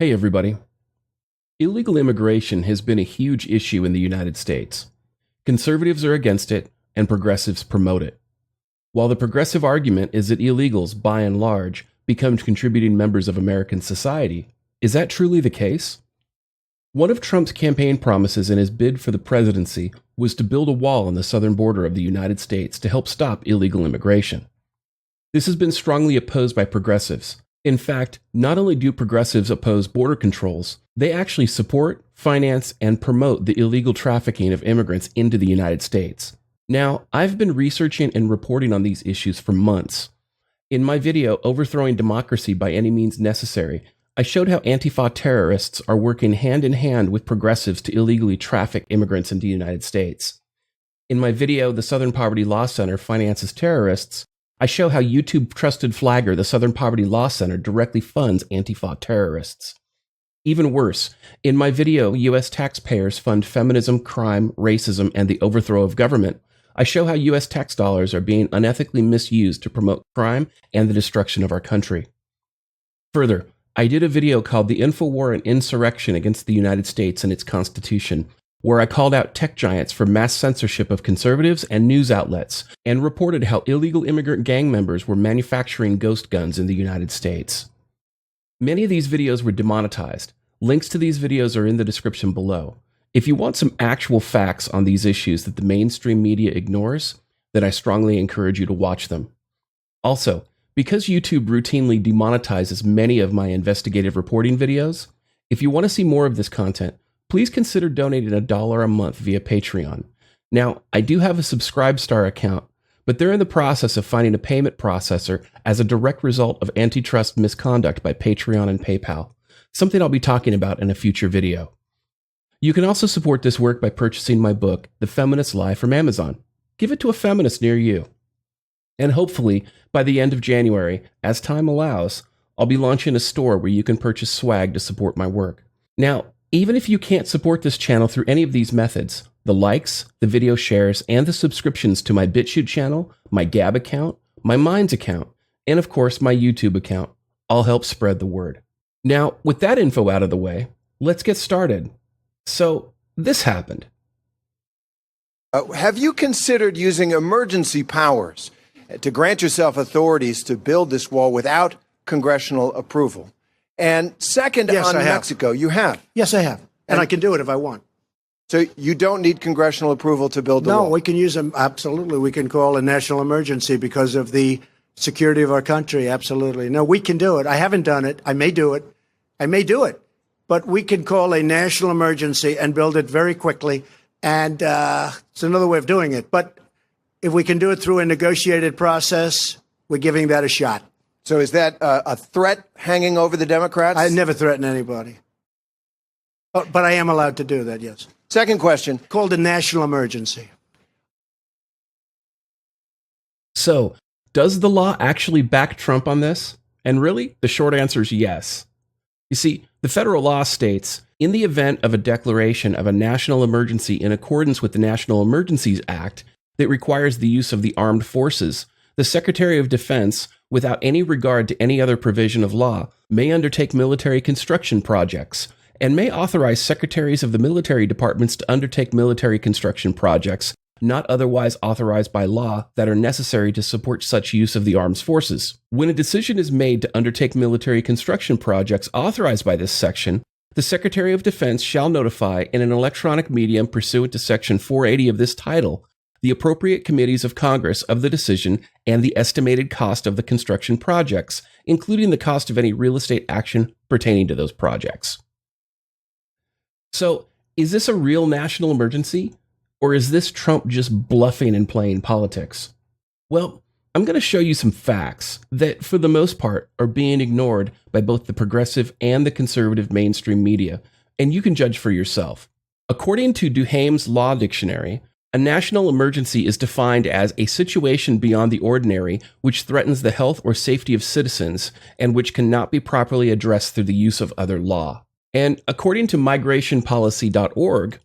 Hey everybody. Illegal immigration has been a huge issue in the United States. Conservatives are against it, and progressives promote it. While the progressive argument is that illegals, by and large, become contributing members of American society, is that truly the case? One of Trump's campaign promises in his bid for the presidency was to build a wall on the southern border of the United States to help stop illegal immigration. This has been strongly opposed by progressives. In fact, not only do progressives oppose border controls, they actually support, finance, and promote the illegal trafficking of immigrants into the United States. Now, I've been researching and reporting on these issues for months. In my video, Overthrowing Democracy by Any Means Necessary, I showed how Antifa terrorists are working hand in hand with progressives to illegally traffic immigrants into the United States. In my video, The Southern Poverty Law Center Finances Terrorists, I show how YouTube trusted flagger the Southern Poverty Law Center directly funds Antifa terrorists. Even worse, in my video, U.S. Taxpayers Fund Feminism, Crime, Racism, and the Overthrow of Government, I show how U.S. tax dollars are being unethically misused to promote crime and the destruction of our country. Further, I did a video called The InfoWar and Insurrection Against the United States and its Constitution, where I called out tech giants for mass censorship of conservatives and news outlets, and reported how illegal immigrant gang members were manufacturing ghost guns in the United States. Many of these videos were demonetized. Links to these videos are in the description below. If you want some actual facts on these issues that the mainstream media ignores, then I strongly encourage you to watch them. Also, because YouTube routinely demonetizes many of my investigative reporting videos, if you want to see more of this content, please consider donating $1 a month via Patreon. Now, I do have a Subscribestar account, but they're in the process of finding a payment processor as a direct result of antitrust misconduct by Patreon and PayPal, something I'll be talking about in a future video. You can also support this work by purchasing my book, The Feminist Lie, from Amazon. Give it to a feminist near you. And hopefully, by the end of January, as time allows, I'll be launching a store where you can purchase swag to support my work. Now, even if you can't support this channel through any of these methods, the likes, the video shares, and the subscriptions to my BitChute channel, my Gab account, my Minds account, and of course my YouTube account, all help spread the word. Now, with that info out of the way, let's get started. So, this happened. Have you considered using emergency powers to grant yourself authorities to build this wall without congressional approval? And second, yes, on Mexico, you have? Yes, I have. And I can do it if I want. So you don't need congressional approval to build the wall? No, we can use them. Absolutely. We can call a national emergency because of the security of our country. Absolutely. No, we can do it. I haven't done it. I may do it. But we can call a national emergency and build it very quickly. And it's another way of doing it. But if we can do it through a negotiated process, we're giving that a shot. So is that a threat hanging over the Democrats? I never threaten anybody. But I am allowed to do that, yes. Second question. Called a national emergency. So, does the law actually back Trump on this? And really, the short answer is yes. You see, the federal law states, in the event of a declaration of a national emergency in accordance with the National Emergencies Act that requires the use of the armed forces, the Secretary of Defense, without any regard to any other provision of law, may undertake military construction projects, and may authorize secretaries of the military departments to undertake military construction projects not otherwise authorized by law that are necessary to support such use of the armed forces. When a decision is made to undertake military construction projects authorized by this section, the Secretary of Defense shall notify in an electronic medium pursuant to Section 480 of this title the appropriate committees of Congress of the decision and the estimated cost of the construction projects, including the cost of any real estate action pertaining to those projects. So, is this a real national emergency? Or is this Trump just bluffing and playing politics? Well, I'm going to show you some facts that, for the most part, are being ignored by both the progressive and the conservative mainstream media, and you can judge for yourself. According to Duhame's Law Dictionary, a national emergency is defined as a situation beyond the ordinary which threatens the health or safety of citizens and which cannot be properly addressed through the use of other law. And according to migrationpolicy.org,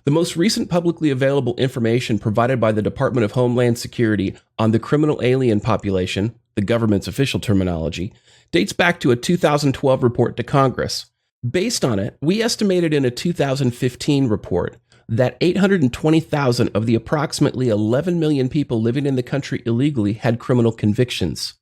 the most recent publicly available information provided by the Department of Homeland Security on the criminal alien population, the government's official terminology, dates back to a 2012 report to Congress. Based on it, we estimated in a 2015 report that 820,000 of the approximately 11 million people living in the country illegally had criminal convictions.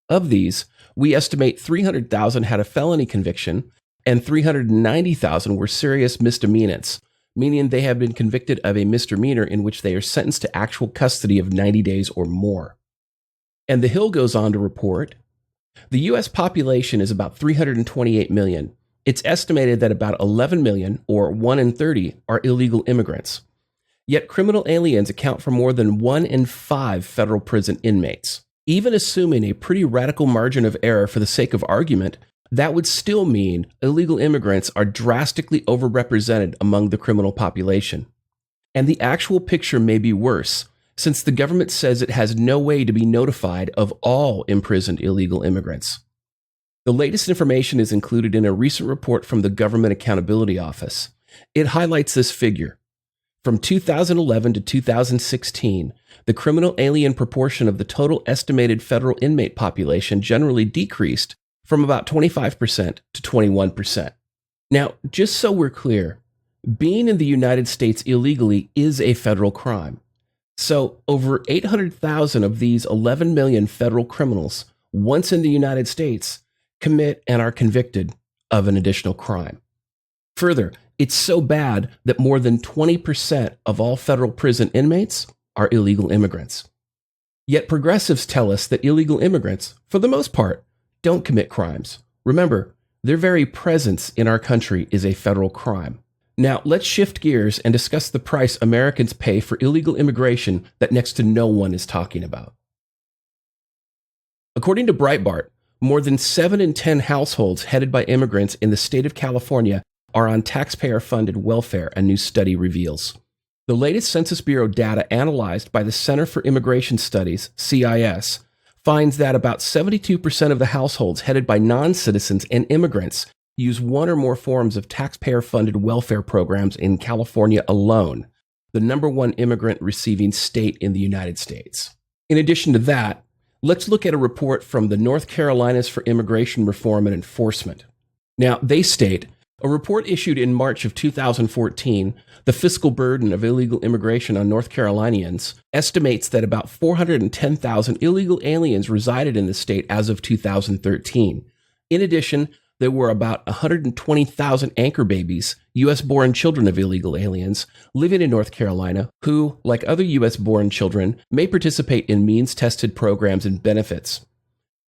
Of these, we estimate 300,000 had a felony conviction, and 390,000 were serious misdemeanors, meaning they have been convicted of a misdemeanor in which they are sentenced to actual custody of 90 days or more. And the Hill goes on to report, the U.S. population is about 328 million. It's estimated that about 11 million, or 1 in 30, are illegal immigrants. Yet criminal aliens account for more than 1 in 5 federal prison inmates. Even assuming a pretty radical margin of error for the sake of argument, that would still mean illegal immigrants are drastically overrepresented among the criminal population. And the actual picture may be worse, since the government says it has no way to be notified of all imprisoned illegal immigrants. The latest information is included in a recent report from the Government Accountability Office. It highlights this figure. From 2011 to 2016, the criminal alien proportion of the total estimated federal inmate population generally decreased from about 25% to 21%. Now, just so we're clear, being in the United States illegally is a federal crime. So, over 800,000 of these 11 million federal criminals, once in the United States, commit and are convicted of an additional crime. Further, it's so bad that more than 20% of all federal prison inmates are illegal immigrants. Yet progressives tell us that illegal immigrants, for the most part, don't commit crimes. Remember, their very presence in our country is a federal crime. Now, let's shift gears and discuss the price Americans pay for illegal immigration that next to no one is talking about. According to Breitbart, more than 7 in 10 households headed by immigrants in the state of California are on taxpayer-funded welfare, a new study reveals. The latest Census Bureau data analyzed by the Center for Immigration Studies, CIS, finds that about 72% of the households headed by non-citizens and immigrants use one or more forms of taxpayer-funded welfare programs in California alone, the number one immigrant receiving state in the United States. In addition to that, let's look at a report from the North Carolinas for Immigration Reform and Enforcement. Now, they state, a report issued in March of 2014, the fiscal burden of illegal immigration on North Carolinians, estimates that about 410,000 illegal aliens resided in the state as of 2013. In addition, there were about 120,000 anchor babies, U.S.-born children of illegal aliens, living in North Carolina who, like other U.S.-born children, may participate in means-tested programs and benefits.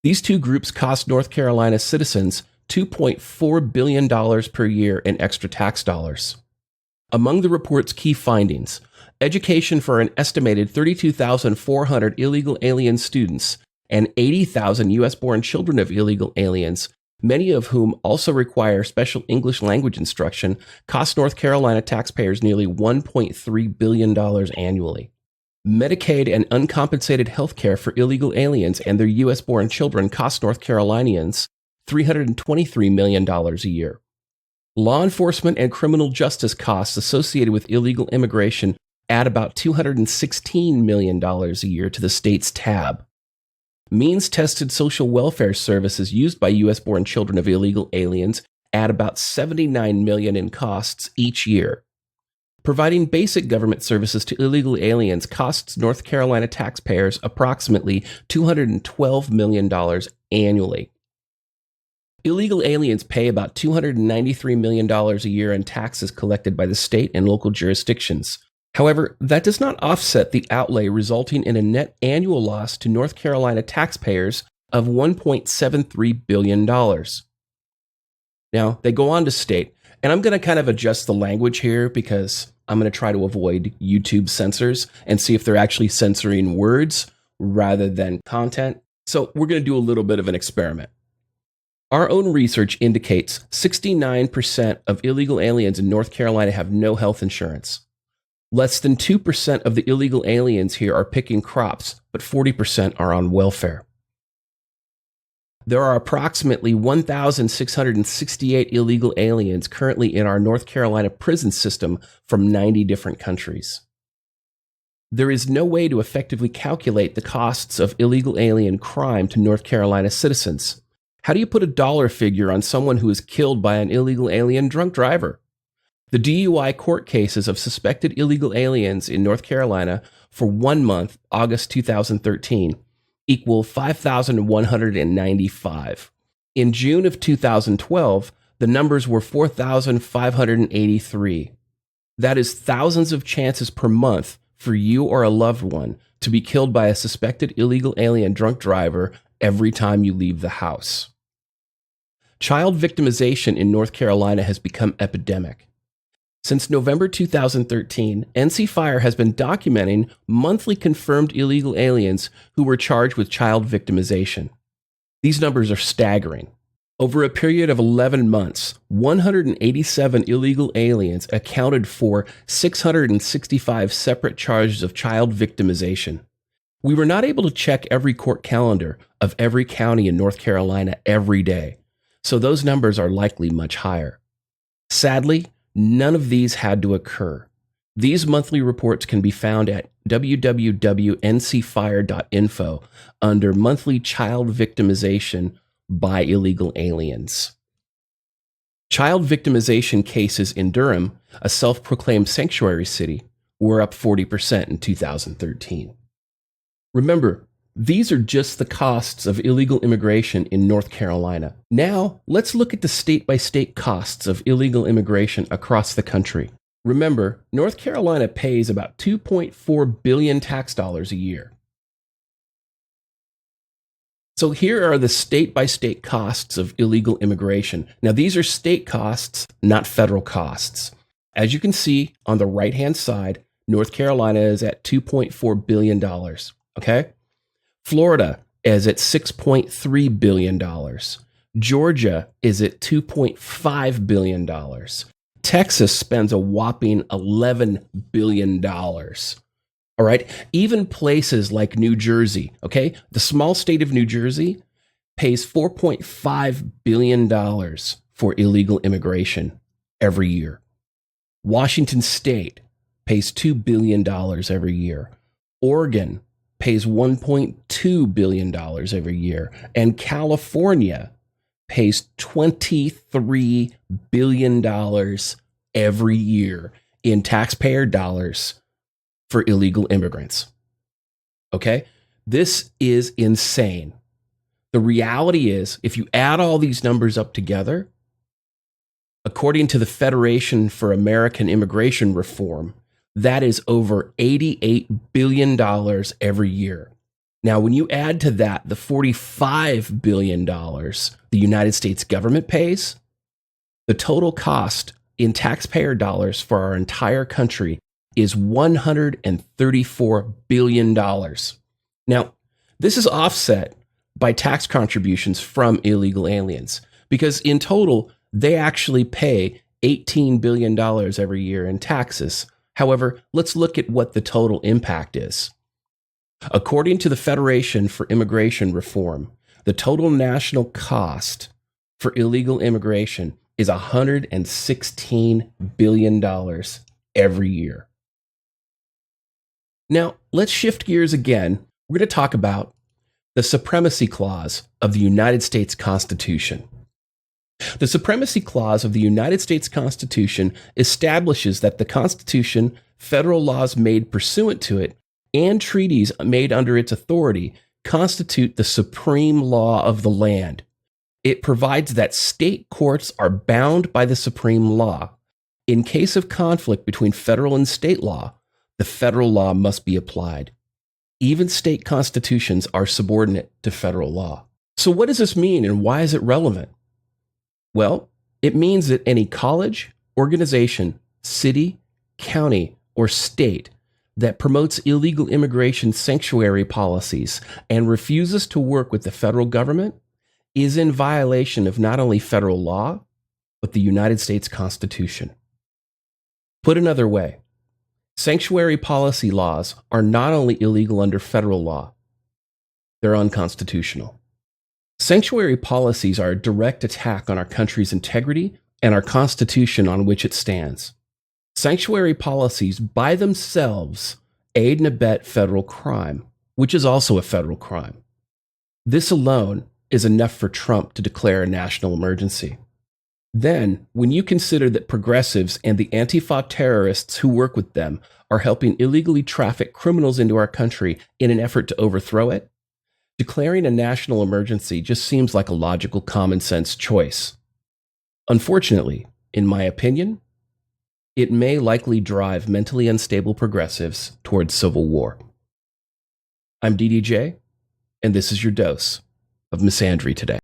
These two groups cost North Carolina citizens $2.4 billion per year in extra tax dollars. Among the report's key findings, education for an estimated 32,400 illegal alien students and 80,000 U.S.-born children of illegal aliens, many of whom also require special English language instruction, cost North Carolina taxpayers nearly $1.3 billion annually. Medicaid and uncompensated health care for illegal aliens and their U.S.-born children cost North Carolinians $323 million a year. Law enforcement and criminal justice costs associated with illegal immigration add about $216 million a year to the state's tab. Means-tested social welfare services used by U.S.-born children of illegal aliens add about $79 million in costs each year. Providing basic government services to illegal aliens costs North Carolina taxpayers approximately $212 million annually. Illegal aliens pay about $293 million a year in taxes collected by the state and local jurisdictions. However, that does not offset the outlay, resulting in a net annual loss to North Carolina taxpayers of $1.73 billion. Now, they go on to state, and I'm going to kind of adjust the language here because I'm going to try to avoid YouTube censors and see if they're actually censoring words rather than content. So we're going to do a little bit of an experiment. Our own research indicates 69% of illegal aliens in North Carolina have no health insurance. Less than 2% of the illegal aliens here are picking crops, but 40% are on welfare. There are approximately 1,668 illegal aliens currently in our North Carolina prison system from 90 different countries. There is no way to effectively calculate the costs of illegal alien crime to North Carolina citizens. How do you put a dollar figure on someone who is killed by an illegal alien drunk driver? The DUI court cases of suspected illegal aliens in North Carolina for 1 month, August 2013, equal 5,195. In June of 2012, the numbers were 4,583. That is thousands of chances per month for you or a loved one to be killed by a suspected illegal alien drunk driver every time you leave the house. Child victimization in North Carolina has become epidemic. Since November 2013, NC Fire has been documenting monthly confirmed illegal aliens who were charged with child victimization. These numbers are staggering. Over a period of 11 months, 187 illegal aliens accounted for 665 separate charges of child victimization. We were not able to check every court calendar of every county in North Carolina every day, so those numbers are likely much higher. Sadly, none of these had to occur. These monthly reports can be found at www.ncfire.info under Monthly Child Victimization by Illegal Aliens. Child victimization cases in Durham, a self-proclaimed sanctuary city, were up 40% in 2013. Remember, these are just the costs of illegal immigration in North Carolina. Now, let's look at the state-by-state costs of illegal immigration across the country. Remember, North Carolina pays about $2.4 billion tax dollars a year. So here are the state-by-state costs of illegal immigration. Now, these are state costs, not federal costs. As you can see on the right-hand side, North Carolina is at $2.4 billion, okay? Florida is at $6.3 billion. Georgia is at $2.5 billion. Texas spends a whopping $11 billion. All right. Even places like New Jersey, okay? The small state of New Jersey pays $4.5 billion for illegal immigration every year. Washington State pays $2 billion every year. Oregon pays $1.2 billion every year. And California pays $23 billion every year in taxpayer dollars for illegal immigrants. Okay? This is insane. The reality is, if you add all these numbers up together, according to the Federation for American Immigration Reform, that is over $88 billion every year. Now, when you add to that the $45 billion the United States government pays, the total cost in taxpayer dollars for our entire country is $134 billion. Now, this is offset by tax contributions from illegal aliens, because in total, they actually pay $18 billion every year in taxes. However, let's look at what the total impact is. According to the Federation for Immigration Reform, the total national cost for illegal immigration is $116 billion every year. Now, let's shift gears again. We're going to talk about the Supremacy Clause of the United States Constitution. The Supremacy Clause of the United States Constitution establishes that the Constitution, federal laws made pursuant to it, and treaties made under its authority constitute the supreme law of the land. It provides that state courts are bound by the supreme law. In case of conflict between federal and state law, the federal law must be applied. Even state constitutions are subordinate to federal law. So what does this mean, and why is it relevant? Well, it means that any college, organization, city, county, or state that promotes illegal immigration sanctuary policies and refuses to work with the federal government is in violation of not only federal law, but the United States Constitution. Put another way, sanctuary policy laws are not only illegal under federal law, they're unconstitutional. Sanctuary policies are a direct attack on our country's integrity and our Constitution on which it stands. Sanctuary policies by themselves aid and abet federal crime, which is also a federal crime. This alone is enough for Trump to declare a national emergency. Then, when you consider that progressives and the Antifa terrorists who work with them are helping illegally traffic criminals into our country in an effort to overthrow it, declaring a national emergency just seems like a logical common sense choice. Unfortunately, in my opinion, it may likely drive mentally unstable progressives towards civil war. I'm DDJ, and this is your dose of misandry today.